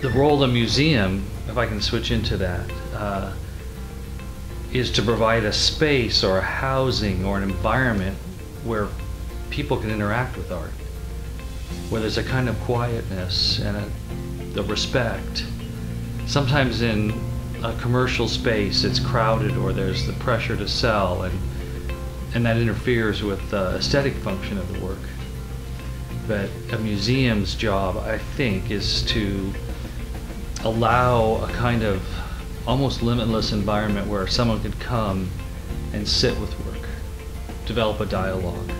The role of the museum, if I can switch into that, is to provide a space or a housing or an environment where people can interact with art, where there's a kind of quietness and the respect. Sometimes in a commercial space it's crowded or there's the pressure to sell, and that interferes with the aesthetic function of the work. But a museum's job, I think, is to allow a kind of almost limitless environment where someone could come and sit with work, develop a dialogue,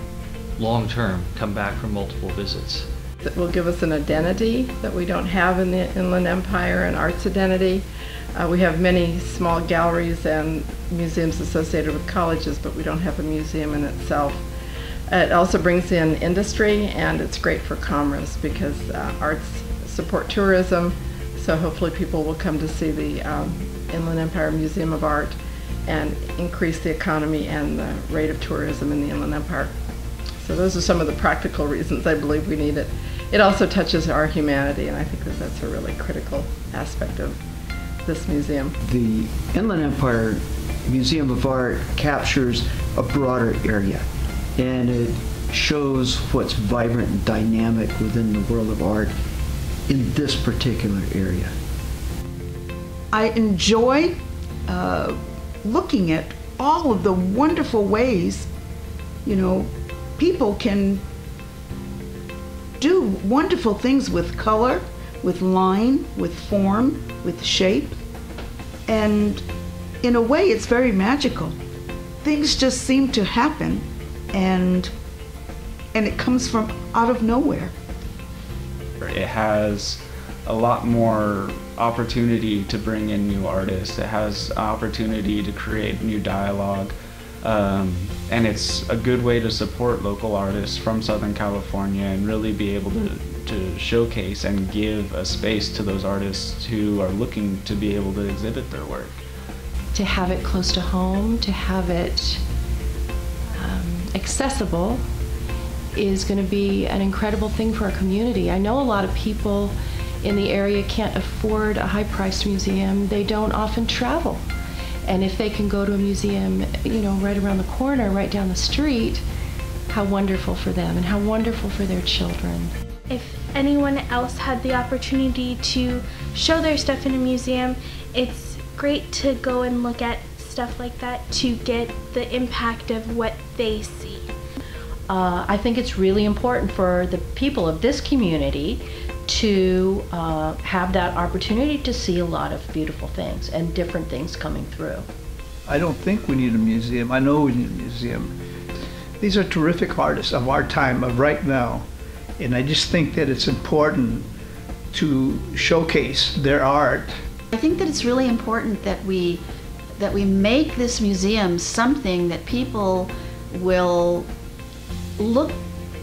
long term, come back for multiple visits. That will give us an identity that we don't have in the Inland Empire, an arts identity. We have many small galleries and museums associated with colleges, but we don't have a museum in itself. It also brings in industry, and it's great for commerce because arts support tourism, so hopefully people will come to see the Inland Empire Museum of Art and increase the economy and the rate of tourism in the Inland Empire. So those are some of the practical reasons I believe we need it. It also touches our humanity, and I think that that's a really critical aspect of this museum. The Inland Empire Museum of Art captures a broader area, and it shows what's vibrant and dynamic within the world of art in this particular area. I enjoy looking at all of the wonderful ways, people can do wonderful things with color, with line, with form, with shape, and in a way it's very magical. Things just seem to happen, and it comes from out of nowhere. It has a lot more opportunity to bring in new artists. It has opportunity to create new dialogue. And it's a good way to support local artists from Southern California and really be able to showcase and give a space to those artists who are looking to be able to exhibit their work. To have it close to home, to have it accessible is going to be an incredible thing for our community. I know a lot of people in the area can't afford a high-priced museum. They don't often travel. And if they can go to a museum, right around the corner, right down the street, how wonderful for them and how wonderful for their children. If anyone else had the opportunity to show their stuff in a museum, it's great to go and look at stuff like that to get the impact of what they see. I think it's really important for the people of this community to have that opportunity to see a lot of beautiful things and different things coming through. I don't think we need a museum. I know we need a museum. These are terrific artists of our time, of right now, and I just think that it's important to showcase their art. I think that it's really important that we make this museum something that people will look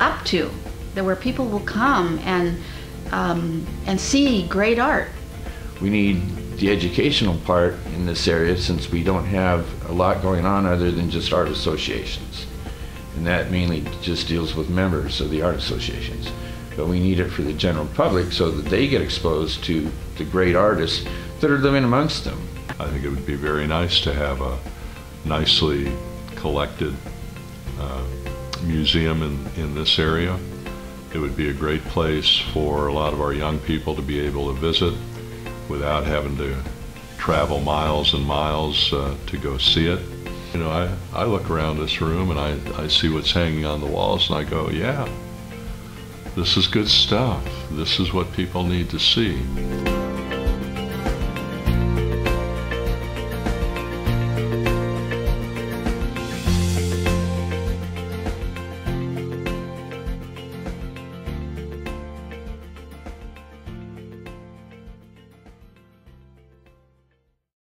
up to, that where people will come and see great art. We need the educational part in this area, since we don't have a lot going on other than just art associations. And that mainly just deals with members of the art associations. But we need it for the general public so that they get exposed to the great artists that are living amongst them. I think it would be very nice to have a nicely collected museum in this area. It would be a great place for a lot of our young people to be able to visit without having to travel miles and miles to go see it. I look around this room and I see what's hanging on the walls and I go, yeah, this is good stuff. This is what people need to see.